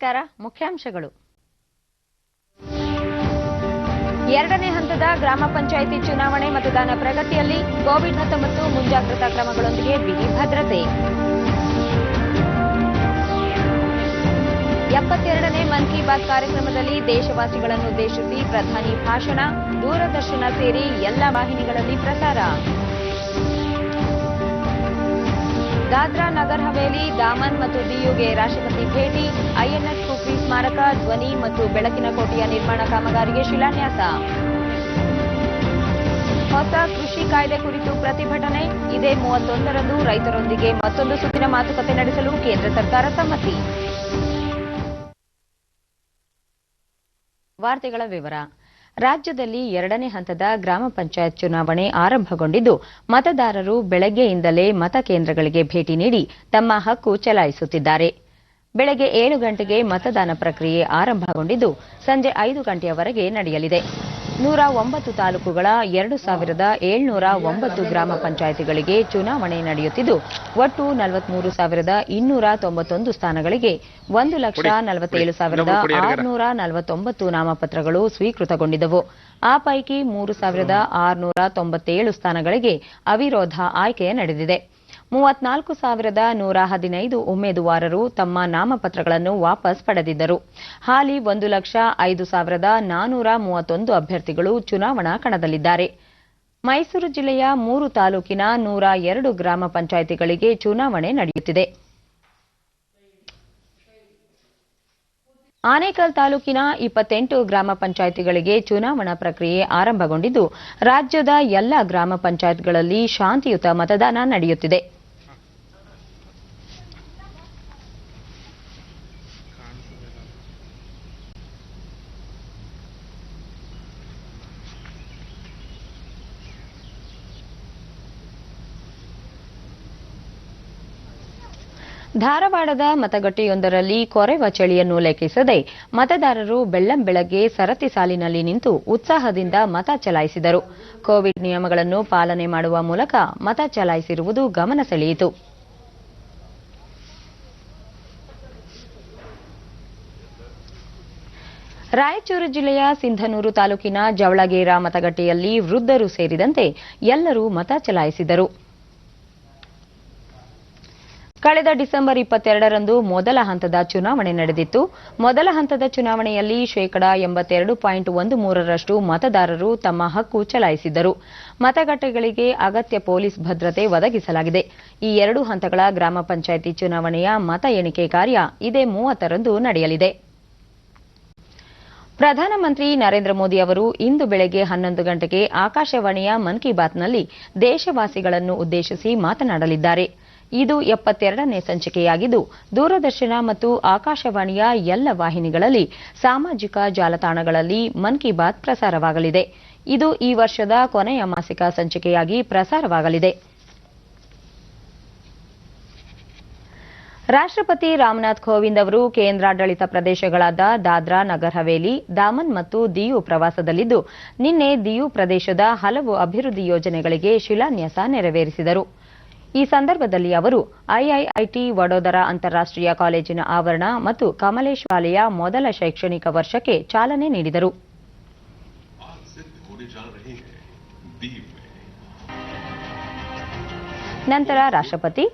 ನಮಸ್ಕಾರ. ಮುಖ್ಯಾಂಶಗಳು. ಎರಡನೇ ಹಂತದ ಗ್ರಾಮ ಪಂಚಾಯಿತಿ ಚುನಾವಣೆ ಮತದಾನ ಪ್ರಗತಿಯಲ್ಲಿ ಕೋವಿಡ್-19 ಮುಂಜಾಗ್ರತಾ ಕ್ರಮಗಳೊಂದಿಗೆ ಬಿಗಿ ಭದ್ರತೆ. 72ನೇ ಮನ್ ಕಿ ಬಾತ್ ಕಾರ್ಯಕ್ರಮದಲ್ಲಿ ದೇಶವಾಸಿಗಳನ್ನು ಉದ್ದೇಶಿಸಿ ಪ್ರಧಾನಿ ಭಾಷಣ, ದೂರದರ್ಶನ ಸೇರಿ ಎಲ್ಲ ವಾಹಿನಿಗಳಲ್ಲಿ ಪ್ರಸಾರ. ದಾದ್ರಾ ನಗರ್ ಹವೇಲಿ, ದಾಮನ್ ಮತ್ತು ದಿಯುಗೆ ರಾಷ್ಟ್ರಪತಿ ಭೇಟಿ, ಐಎನ್ಎಸ್ ಕುಕ್ರಿ ಸ್ಮಾರಕ, ಧ್ವನಿ ಮತ್ತು ಬೆಳಕಿನ ಕೋಟೆಯ ನಿರ್ಮಾಣ ಕಾಮಗಾರಿಗೆ ಶಿಲಾನ್ಯಾಸ. ಹೊಸ ಕೃಷಿ ಕಾಯ್ದೆ ಕುರಿತು ಪ್ರತಿಭಟನೆ, ಇದೇ 31ರಂದು ರೈತರೊಂದಿಗೆ ಮತ್ತೊಂದು ಸುತ್ತಿನ ಮಾತುಕತೆ ನಡೆಸಲು ಕೇಂದ್ರ ಸರ್ಕಾರ ಸಮ್ಮತಿ. ವಾರ್ತೆಗಳ ವಿವರ. ರಾಜ್ಯದಲ್ಲಿ ಎರಡನೇ ಹಂತದ ಗ್ರಾಮ ಪಂಚಾಯತ್ ಚುನಾವಣೆ ಆರಂಭಗೊಂಡಿದ್ದು, ಮತದಾರರು ಬೆಳಗ್ಗೆಯಿಂದಲೇ ಮತಕೇಂದ್ರಗಳಿಗೆ ಭೇಟಿ ನೀಡಿ ತಮ್ಮ ಹಕ್ಕು ಚಲಾಯಿಸುತ್ತಿದ್ದಾರೆ. ಬೆಳಗ್ಗೆ 7 ಗಂಟೆಗೆ ಮತದಾನ ಪ್ರಕ್ರಿಯೆ ಆರಂಭಗೊಂಡಿದ್ದು, ಸಂಜೆ 5 ಗಂಟೆಯವರೆಗೆ ನಡೆಯಲಿದೆ. 109 ತಾಲೂಕುಗಳ 2709 ಗ್ರಾಮ ಪಂಚಾಯಿತಿಗಳಿಗೆ ಚುನಾವಣೆ ನಡೆಯುತ್ತಿದ್ದು, ಒಟ್ಟು 43,291 ಸ್ಥಾನಗಳಿಗೆ 1,47,649 ನಾಮಪತ್ರಗಳು ಸ್ವೀಕೃತಗೊಂಡಿದ್ದವು. ಆ ಪೈಕಿ 3,697 ಸ್ಥಾನಗಳಿಗೆ ಅವಿರೋಧ ಆಯ್ಕೆ ನಡೆದಿದೆ. 34,115 ಉಮೇದುವಾರರು ತಮ್ಮ ನಾಮಪತ್ರಗಳನ್ನು ವಾಪಸ್ ಪಡೆದಿದ್ದರು. ಹಾಲಿ 1,05,431 ಅಭ್ಯರ್ಥಿಗಳು ಚುನಾವಣಾ ಕಣದಲ್ಲಿದ್ದಾರೆ. ಮೈಸೂರು ಜಿಲ್ಲೆಯ 3 ತಾಲೂಕಿನ 102 ಗ್ರಾಮ ಪಂಚಾಯಿತಿಗಳಿಗೆ ಚುನಾವಣೆ ನಡೆಯುತ್ತಿದೆ. ಆನೇಕಲ್ ತಾಲೂಕಿನ 28 ಗ್ರಾಮ ಪಂಚಾಯಿತಿಗಳಿಗೆ ಚುನಾವಣಾ ಪ್ರಕ್ರಿಯೆ ಆರಂಭಗೊಂಡಿದ್ದು, ರಾಜ್ಯದ ಎಲ್ಲ ಗ್ರಾಮ ಪಂಚಾಯತ್ಗಳಲ್ಲಿ ಶಾಂತಿಯುತ ಮತದಾನ ನಡೆಯುತ್ತಿದೆ. ಧಾರವಾಡದ ಮತಗಟ್ಟೆಯೊಂದರಲ್ಲಿ ಕೊರೆವ ಚಳಿಯನ್ನು ಲೆಕ್ಕಿಸದೆ ಮತದಾರರು ಬೆಳ್ಳಂಬೆಳಗ್ಗೆ ಸರತಿ ಸಾಲಿನಲ್ಲಿ ನಿಂತು ಉತ್ಸಾಹದಿಂದ ಮತ ಚಲಾಯಿಸಿದರು. ಕೋವಿಡ್ ನಿಯಮಗಳನ್ನು ಪಾಲನೆ ಮಾಡುವ ಮೂಲಕ ಮತ ಚಲಾಯಿಸಿರುವುದು ಗಮನ ಸೆಳೆಯಿತು. ರಾಯಚೂರು ಜಿಲ್ಲೆಯ ಸಿಂಧನೂರು ತಾಲೂಕಿನ ಜವಳಗೇರ ಮತಗಟ್ಟೆಯಲ್ಲಿ ವೃದ್ಧರು ಸೇರಿದಂತೆ ಎಲ್ಲರೂ ಮತ ಚಲಾಯಿಸಿದರು. ಕಳೆದ ಡಿಸೆಂಬರ್ 22ರಂದು ಮೊದಲ ಹಂತದ ಚುನಾವಣೆ ನಡೆದಿತ್ತು. ಮೊದಲ ಹಂತದ ಚುನಾವಣೆಯಲ್ಲಿ 82.13% ಮತದಾರರು ತಮ್ಮ ಹಕ್ಕು ಚಲಾಯಿಸಿದ್ದರು. ಮತಗಟ್ಟೆಗಳಿಗೆ ಅಗತ್ಯ ಪೊಲೀಸ್ ಭದ್ರತೆ ಒದಗಿಸಲಾಗಿದೆ. ಈ 2 ಹಂತಗಳ ಗ್ರಾಮ ಪಂಚಾಯಿತಿ ಚುನಾವಣೆಯ ಮತ ಎಣಿಕೆ ಕಾರ್ಯ ಇದೇ 30ರಂದು ನಡೆಯಲಿದೆ. ಪ್ರಧಾನಮಂತ್ರಿ ನರೇಂದ್ರ ಮೋದಿ ಅವರು ಇಂದು ಬೆಳಗ್ಗೆ 11 ಗಂಟೆಗೆ ಆಕಾಶವಾಣಿಯ ಮನ್ ಕಿ ಬಾತ್ನಲ್ಲಿ ದೇಶವಾಸಿಗಳನ್ನು ಉದ್ದೇಶಿಸಿ ಮಾತನಾಡಲಿದ್ದಾರೆ. ಇದು 72ನೇ ಸಂಚಿಕೆಯಾಗಿದ್ದು, ದೂರದರ್ಶನ ಮತ್ತು ಆಕಾಶವಾಣಿಯ ಎಲ್ಲ ವಾಹಿನಿಗಳಲ್ಲಿ, ಸಾಮಾಜಿಕ ಜಾಲತಾಣಗಳಲ್ಲಿ ಮನ್ ಕಿ ಬಾತ್ ಪ್ರಸಾರವಾಗಲಿದೆ. ಇದು ಈ ವರ್ಷದ ಕೊನೆಯ ಮಾಸಿಕ ಸಂಚಿಕೆಯಾಗಿ ಪ್ರಸಾರವಾಗಲಿದೆ. ರಾಷ್ಟ್ರಪತಿ ರಾಮನಾಥ್ ಕೋವಿಂದ್ ಅವರು ಕೇಂದ್ರಾಡಳಿತ ಪ್ರದೇಶಗಳಾದ ದಾದ್ರಾ ನಗರ್ ಹವೇಲಿ, ದಾಮನ್ ಮತ್ತು ದಿಯು ಪ್ರವಾಸದಲ್ಲಿದ್ದು, ನಿನ್ನೆ ದಿಯು ಪ್ರದೇಶದ ಹಲವು ಅಭಿವೃದ್ಧಿ ಯೋಜನೆಗಳಿಗೆ ಶಿಲಾನ್ಯಾಸ ನೆರವೇರಿಸಿದರು. ಈ ಸಂದರ್ಭದಲ್ಲಿ ಅವರು ಐಐಐಟಿ ವಡೋದರಾ ಅಂತಾರಾಷ್ಟ್ರೀಯ ಕಾಲೇಜಿನ ಆವರಣ ಮತ್ತು ಕಮಲೇಶ್ ಶಾಲೆಯ ಮೊದಲ ಶೈಕ್ಷಣಿಕ ವರ್ಷಕ್ಕೆ ಚಾಲನೆ ನೀಡಿದರು. ನಂತರ ರಾಷ್ಟ್ರಪತಿ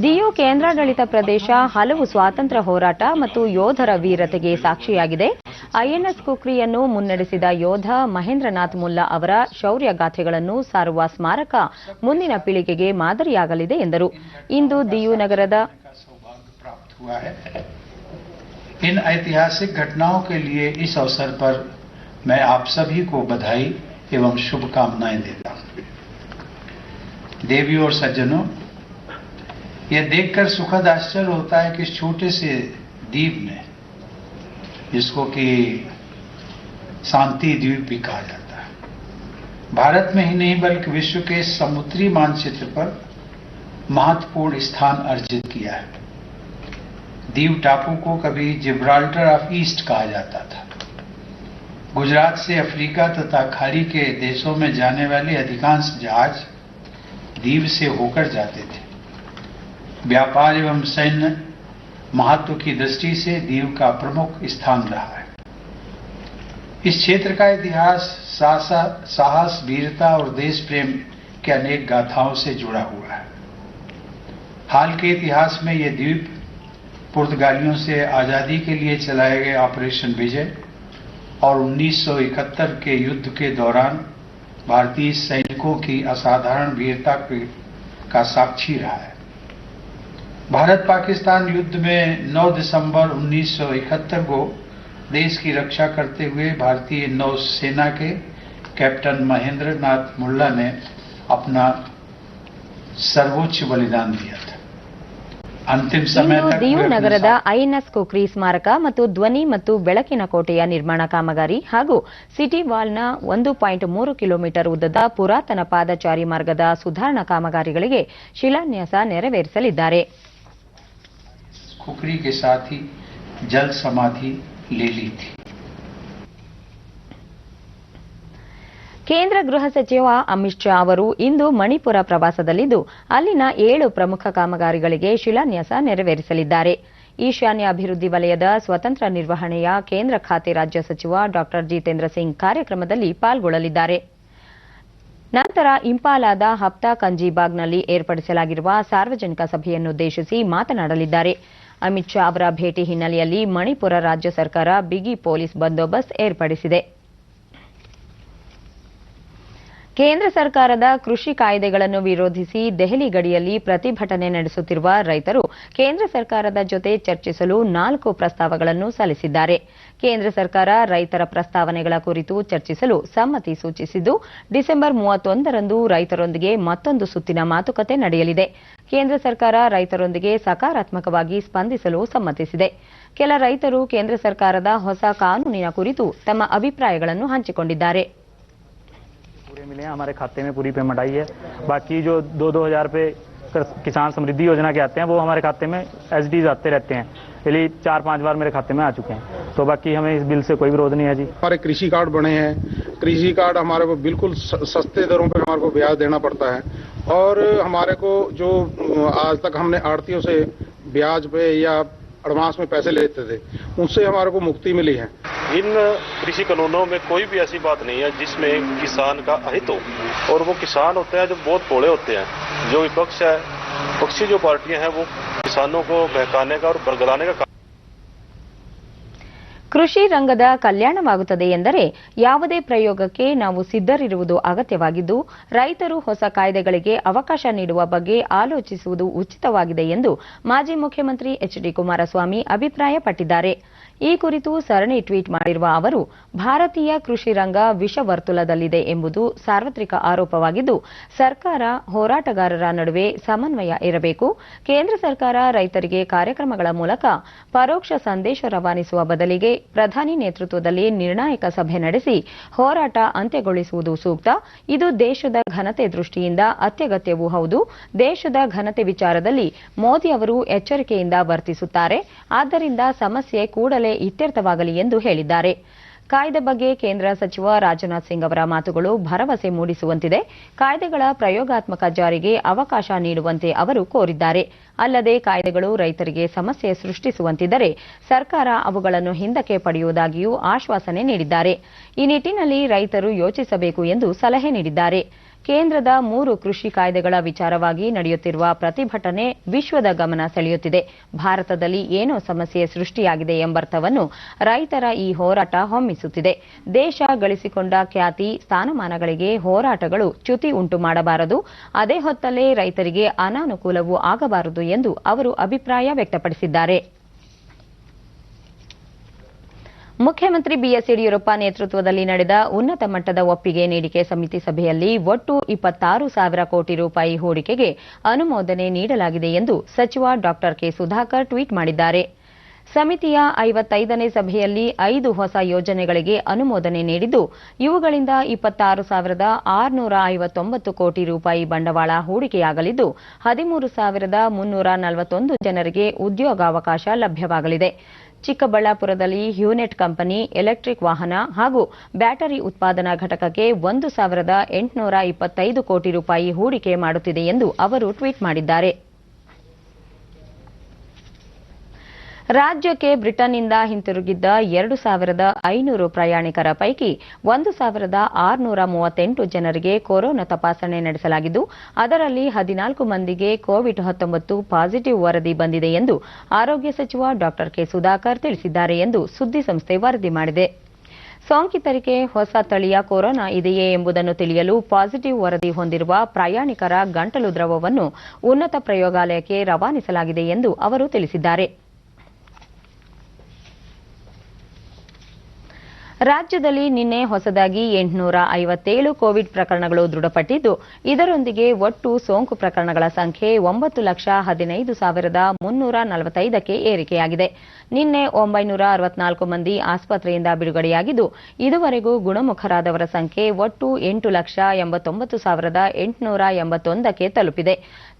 ದಿಯು ಕೇಂದ್ರಾಡಳಿತ ಪ್ರದೇಶ ಹಲವು ಸ್ವಾತಂತ್ರ್ಯ ಹೋರಾಟ ಮತ್ತು ಯೋಧರ ವೀರತೆಗೆ ಸಾಕ್ಷಿಯಾಗಿದೆ. ಐಎನ್ಎಸ್ ಕುಕ್ರಿಯನ್ನು ಮುನ್ನಡೆಸಿದ ಯೋಧ ಮಹೇಂದ್ರನಾಥ್ ಮುಲ್ಲಾ ಅವರ ಶೌರ್ಯ ಗಾಥೆಗಳನ್ನು ಸಾರುವ ಸ್ಮಾರಕ ಮುಂದಿನ ಪೀಳಿಗೆಗೆ ಮಾದರಿಯಾಗಲಿದೆ ಎಂದರು. ಇಂದು ದಿಯು ನಗರದ इन ऐतिहासिक घटनाओं के लिए इस अवसर पर मैं आप सभी को बधाई एवं शुभकामनाएं देता हूं. देवियों और सज्जनों, यह देखकर सुखद आश्चर्य होता है कि इस छोटे से द्वीप में, जिसको कि शांति द्वीप भी कहा जाता है, भारत में ही नहीं बल्कि विश्व के समुद्री मानचित्र पर महत्वपूर्ण स्थान अर्जित किया है. दीव टापू को कभी जिब्राल्टर ऑफ ईस्ट कहा जाता था. गुजरात से अफ्रीका तथा खाड़ी के देशों में जाने वाले अधिकांश जहाज दीव से होकर जाते थे. व्यापार एवं सैन्य महत्व की दृष्टि से दीव का प्रमुख स्थान रहा है। इस क्षेत्र का इतिहास साहस, वीरता और देश प्रेम के अनेक गाथाओं से जुड़ा हुआ है। हाल के इतिहास में यह द्वीप पुर्तगालियों से आजादी के लिए चलाए गए ऑपरेशन विजय और 1971 के युद्ध के दौरान भारतीय सैनिकों की असाधारण वीरता का साक्षी रहा है। भारत पाकिस्तान युद्ध में 9 दिसंबर 1971 को देश की रक्षा करते हुए भारतीय नौसेना के कैप्टन महेंद्र नाथ मुल्ला ने अपना सर्वोच्च बलिदान दिया था। अंतिम समय ಇನ್ನು तक ದೀವ್ वे अपने ನಗರದ ಐಎನ್ಎಸ್ ಕುಕ್ರಿ ಸ್ಮಾರಕ ಮತ್ತು ಧ್ವನಿ ಮತ್ತು ಬೆಳಕಿನ ಕೋಟೆಯ ನಿರ್ಮಾಣ ಕಾಮಗಾರಿ ಹಾಗೂ ಸಿಟಿ ವಾಲ್ನ 1.3 ಕಿಲೋಮೀಟರ್ ಉದ್ದದ ಪುರಾತನ ಪಾದಚಾರಿ ಮಾರ್ಗದ ಸುಧಾರಣಾ ಕಾಮಗಾರಿಗಳಿಗೆ ಶಿಲಾನ್ಯಾಸ ನೆರವೇರಿಸಲಿದ್ದಾರೆ. खुकरी के साथ ही जल समाधि ले ली थी। ಕೇಂದ್ರ ಗೃಹ ಸಚಿವ ಅಮಿತ್ ಶಾ ಅವರು ಇಂದು ಮಣಿಪುರ ಪ್ರವಾಸದಲ್ಲಿದ್ದು ಅಲ್ಲಿನ 7 ಪ್ರಮುಖ ಕಾಮಗಾರಿಗಳಿಗೆ ಶಿಲಾನ್ಯಾಸ ನೆರವೇರಿಸಲಿದ್ದಾರೆ. ಈಶಾನ್ಯ ಅಭಿವೃದ್ಧಿ ವಲಯದ ಸ್ವತಂತ್ರ ನಿರ್ವಹಣೆಯ ಕೇಂದ್ರ ಖಾತೆ ರಾಜ್ಯ ಸಚಿವ ಡಾ ಜಿತೇಂದ್ರ ಸಿಂಗ್ ಕಾರ್ಯಕ್ರಮದಲ್ಲಿ ಪಾಲ್ಗೊಳ್ಳಲಿದ್ದಾರೆ. ನಂತರ ಇಂಪಾಲಾದ ಹಪ್ತಾ ಕಂಜೀಬಾಗ್ನಲ್ಲಿ ಏರ್ಪಡಿಸಲಾಗಿರುವ ಸಾರ್ವಜನಿಕ ಸಭೆಯನ್ನುದ್ದೇಶಿಸಿ ಮಾತನಾಡಲಿದ್ದಾರೆ. ಅಮಿತ್ ಶಾ ಅವರ ಭೇಟಿ ಹಿನ್ನೆಲೆಯಲ್ಲಿ ಮಣಿಪುರ ರಾಜ್ಯ ಸರ್ಕಾರ ಬಿಗಿ ಪೊಲೀಸ್ ಬಂದೋಬಸ್ತ್ ಏರ್ಪಡಿಸಿದೆ. ಕೇಂದ್ರ ಸರ್ಕಾರದ ಕೃಷಿ ಕಾಯ್ದೆಗಳನ್ನು ವಿರೋಧಿಸಿ ದೆಹಲಿ ಗಡಿಯಲ್ಲಿ ಪ್ರತಿಭಟನೆ ನಡೆಸುತ್ತಿರುವ ರೈತರು ಕೇಂದ್ರ ಸರ್ಕಾರದ ಜೊತೆ ಚರ್ಚಿಸಲು 4 ಪ್ರಸ್ತಾವಗಳನ್ನು ಸಲ್ಲಿಸಿದ್ದಾರೆ. ಕೇಂದ್ರ ಸರ್ಕಾರ ರೈತರ ಪ್ರಸ್ತಾವನೆಗಳ ಕುರಿತು ಚರ್ಚಿಸಲು ಸಮ್ಮತಿ ಸೂಚಿಸಿದ್ದು ಡಿಸೆಂಬರ್ 31ರಂದು ರೈತರೊಂದಿಗೆ ಮತ್ತೊಂದು ಸುತ್ತಿನ ಮಾತುಕತೆ ನಡೆಯಲಿದೆ. ಕೇಂದ್ರ ಸರ್ಕಾರ ರೈತರೊಂದಿಗೆ ಸಕಾರಾತ್ಮಕವಾಗಿ ಸ್ಪಂದಿಸಲು ಸಮ್ಮತಿಸಿದೆ. ಕೆಲ ರೈತರು ಕೇಂದ್ರ ಸರ್ಕಾರದ ಹೊಸ ಕಾನೂನಿನ ಕುರಿತು ತಮ್ಮ ಅಭಿಪ್ರಾಯಗಳನ್ನು ಹಂಚಿಕೊಂಡಿದ್ದಾರೆ. पूरे मिले हैं, हमारे खाते में पूरी पेमेंट आई है। बाकी जो 2-2 हज़ार रुपये किसान समृद्धि योजना के आते हैं वो हमारे खाते में एसडीज आते रहते हैं, इसलिए 4-5 बार मेरे खाते में आ चुके हैं। तो बाकी हमें इस बिल से कोई विरोध नहीं है जी। हमारे कृषि कार्ड बने हैं, कृषि कार्ड हमारे को बिल्कुल सस्ते दरों पर हमारे को ब्याज देना पड़ता है और हमारे को जो आज तक हमने आड़तियों से ब्याज पे या एडवांस में पैसे लेते थे उनसे हमारे को मुक्ति मिली है। इन कृषि कानूनों में कोई भी ऐसी बात नहीं है जिसमें किसान का अहित हो, और वो किसान होते हैं जो बहुत भोले होते हैं। जो विपक्ष है, पक्षी जो पार्टियां हैं वो किसानों को बहकाने का और बरगलाने का ಕೃಷಿ ರಂಗದ ಕಲ್ಯಾಣವಾಗುತ್ತದೆ ಎಂದರೆ ಯಾವುದೇ ಪ್ರಯೋಗಕ್ಕೆ ನಾವು ಸಿದ್ಧರಿರುವುದು ಅಗತ್ಯವಾಗಿದ್ದು ರೈತರು ಹೊಸ ಕಾಯ್ದೆಗಳಿಗೆ ಅವಕಾಶ ನೀಡುವ ಬಗ್ಗೆ ಆಲೋಚಿಸುವುದು ಉಚಿತವಾಗಿದೆ ಎಂದು ಮಾಜಿ ಮುಖ್ಯಮಂತ್ರಿ ಎಚ್ಡಿ ಕುಮಾರಸ್ವಾಮಿ ಅಭಿಪ್ರಾಯಪಟ್ಟಿದ್ದಾರೆ. ಈ ಕುರಿತು ಸರಣಿ ಟ್ವೀಟ್ ಮಾಡಿರುವ ಅವರು, ಭಾರತೀಯ ಕೃಷಿ ರಂಗ ವಿಷವರ್ತುಲದಲ್ಲಿದೆ ಎಂಬುದು ಸಾರ್ವತ್ರಿಕ ಆರೋಪವಾಗಿದ್ದು ಸರ್ಕಾರ ಹೋರಾಟಗಾರರ ನಡುವೆ ಸಮನ್ವಯ ಇರಬೇಕು. ಕೇಂದ್ರ ಸರ್ಕಾರ ರೈತರಿಗೆ ಕಾರ್ಯಕ್ರಮಗಳ ಮೂಲಕ ಪರೋಕ್ಷ ಸಂದೇಶ ರವಾನಿಸುವ ಬದಲಿಗೆ ಪ್ರಧಾನಿ ನೇತೃತ್ವದಲ್ಲಿ ನಿರ್ಣಾಯಕ ಸಭೆ ನಡೆಸಿ ಹೋರಾಟ ಅಂತ್ಯಗೊಳಿಸುವುದು ಸೂಕ್ತ. ಇದು ದೇಶದ ಘನತೆ ದೃಷ್ಟಿಯಿಂದ ಅತ್ಯಗತ್ಯವೂ ಹೌದು. ದೇಶದ ಘನತೆ ವಿಚಾರದಲ್ಲಿ ಮೋದಿ ಅವರು ಎಚ್ಚರಿಕೆಯಿಂದ ವರ್ತಿಸುತ್ತಾರೆ. ಆದ್ದರಿಂದ ಸಮಸ್ಯೆ ಕೂಡಲೇ ಇತ್ಯರ್ಥವಾಗಲಿ ಎಂದು ಹೇಳಿದ್ದಾರೆ. ಕಾಯ್ದೆ ಬಗ್ಗೆ ಕೇಂದ್ರ ಸಚಿವ ರಾಜನಾಥ್ ಸಿಂಗ್ ಅವರ ಮಾತುಗಳು ಭರವಸೆ ಮೂಡಿಸುವಂತಿದೆ. ಕಾಯ್ದೆಗಳ ಪ್ರಯೋಗಾತ್ಮಕ ಜಾರಿಗೆ ಅವಕಾಶ ನೀಡುವಂತೆ ಅವರು ಕೋರಿದ್ದಾರೆ. ಅಲ್ಲದೆ ಕಾಯ್ದೆಗಳು ರೈತರಿಗೆ ಸಮಸ್ಯೆ ಸೃಷ್ಟಿಸುವಂತಿದ್ದರೆ ಸರ್ಕಾರ ಅವುಗಳನ್ನು ಹಿಂದಕ್ಕೆ ಪಡೆಯುವುದಾಗಿಯೂ ಆಶ್ವಾಸನೆ ನೀಡಿದ್ದಾರೆ. ಈ ನಿಟ್ಟಿನಲ್ಲಿ ರೈತರು ಯೋಚಿಸಬೇಕು ಎಂದು ಸಲಹೆ ನೀಡಿದ್ದಾರೆ. ಕೇಂದ್ರದ 3 ಕೃಷಿ ಕಾಯ್ದೆಗಳ ವಿಚಾರವಾಗಿ ನಡೆಯುತ್ತಿರುವ ಪ್ರತಿಭಟನೆ ವಿಶ್ವದ ಗಮನ ಸೆಳೆಯುತ್ತಿದೆ. ಭಾರತದಲ್ಲಿ ಏನೋ ಸಮಸ್ಯೆ ಸೃಷ್ಟಿಯಾಗಿದೆ ಎಂಬರ್ಥವನ್ನು ರೈತರ ಈ ಹೋರಾಟ ಹೊಮ್ಮಿಸುತ್ತಿದೆ. ದೇಶ ಗಳಿಸಿಕೊಂಡ ಖ್ಯಾತಿ, ಸ್ಥಾನಮಾನಗಳಿಗೆ ಹೋರಾಟಗಳು ಚ್ಯುತಿ ಉಂಟು ಮಾಡಬಾರದು. ಅದೇ ಹೊತ್ತಲ್ಲೇ ರೈತರಿಗೆ ಅನಾನುಕೂಲವೂ ಆಗಬಾರದು ಎಂದು ಅವರು ಅಭಿಪ್ರಾಯ ವ್ಯಕ್ತಪಡಿಸಿದ್ದಾರೆ. ಮುಖ್ಯಮಂತ್ರಿ ಬಿಎಸ್ ಯಡಿಯೂರಪ್ಪ ನೇತೃತ್ವದಲ್ಲಿ ನಡೆದ ಉನ್ನತ ಮಟ್ಟದ ಒಪ್ಪಿಗೆ ನೀಡಿಕೆ ಸಮಿತಿ ಸಭೆಯಲ್ಲಿ ಒಟ್ಟು 26,000 ಕೋಟಿ ರೂಪಾಯಿ ಹೂಡಿಕೆಗೆ ಅನುಮೋದನೆ ನೀಡಲಾಗಿದೆ ಎಂದು ಸಚಿವ ಡಾ ಕೆ ಸುಧಾಕರ್ ಟ್ವೀಟ್ ಮಾಡಿದ್ದಾರೆ. ಸಮಿತಿಯ 55ನೇ ಸಭೆಯಲ್ಲಿ 5 ಹೊಸ ಯೋಜನೆಗಳಿಗೆ ಅನುಮೋದನೆ ನೀಡಿದ್ದು ಇವುಗಳಿಂದ 26,659 ಕೋಟಿ ರೂಪಾಯಿ ಬಂಡವಾಳ ಹೂಡಿಕೆಯಾಗಲಿದ್ದು 13,341 ಜನರಿಗೆ ಉದ್ಯೋಗಾವಕಾಶ ಲಭ್ಯವಾಗಲಿದೆ. ಚಿಕ್ಕಬಳ್ಳಾಪುರದಲ್ಲಿ ಹ್ಯೂನೆಟ್ ಕಂಪನಿ ಎಲೆಕ್ಟ್ರಿಕ್ ವಾಹನ ಹಾಗೂ ಬ್ಯಾಟರಿ ಉತ್ಪಾದನಾ ಘಟಕಕ್ಕೆ 1,825 ಕೋಟಿ ರೂಪಾಯಿ ಹೂಡಿಕೆ ಮಾಡುತ್ತಿದೆ ಎಂದು ಅವರು ಟ್ವೀಟ್ ಮಾಡಿದ್ದಾರೆ. ರಾಜ್ಯಕ್ಕೆ ಬ್ರಿಟನ್ನಿಂದ ಹಿಂತಿರುಗಿದ್ದ 2,500 ಪ್ರಯಾಣಿಕರ ಪೈಕಿ 1,638 ಜನರಿಗೆ ಕೊರೋನಾ ತಪಾಸಣೆ ನಡೆಸಲಾಗಿದ್ದು, ಅದರಲ್ಲಿ 14 ಮಂದಿಗೆ ಕೋವಿಡ್-19 ಪಾಸಿಟಿವ್ ವರದಿ ಬಂದಿದೆ ಎಂದು ಆರೋಗ್ಯ ಸಚಿವ ಡಾ ಕೆ ಸುಧಾಕರ್ ತಿಳಿಸಿದ್ದಾರೆ ಎಂದು ಸುದ್ದಿಸಂಸ್ಥೆ ವರದಿ ಮಾಡಿದೆ. ಸೋಂಕಿತರಿಗೆ ಹೊಸ ತಳಿಯ ಕೊರೋನಾ ಇದೆಯೇ ಎಂಬುದನ್ನು ತಿಳಿಯಲು ಪಾಸಿಟಿವ್ ವರದಿ ಹೊಂದಿರುವ ಪ್ರಯಾಣಿಕರ ಗಂಟಲು ದ್ರವವನ್ನು ಉನ್ನತ ಪ್ರಯೋಗಾಲಯಕ್ಕೆ ರವಾನಿಸಲಾಗಿದೆ ಎಂದು ಅವರು ತಿಳಿಸಿದ್ದಾರೆ. ರಾಜ್ಯದಲ್ಲಿ ನಿನ್ನೆ ಹೊಸದಾಗಿ 857 ಕೋವಿಡ್ ಪ್ರಕರಣಗಳು ದೃಢಪಟ್ಟಿದ್ದು, ಇದರೊಂದಿಗೆ ಒಟ್ಟು ಸೋಂಕು ಪ್ರಕರಣಗಳ ಸಂಖ್ಯೆ 9,15,345ಕ್ಕೆ ಏರಿಕೆಯಾಗಿದೆ. ನಿನ್ನೆ 964 ಮಂದಿ ಆಸ್ಪತ್ರೆಯಿಂದ ಬಿಡುಗಡೆಯಾಗಿದ್ದು, ಇದುವರೆಗೂ ಗುಣಮುಖರಾದವರ ಸಂಖ್ಯೆ ಒಟ್ಟು 8,89,881ಕ್ಕೆ ತಲುಪಿದೆ.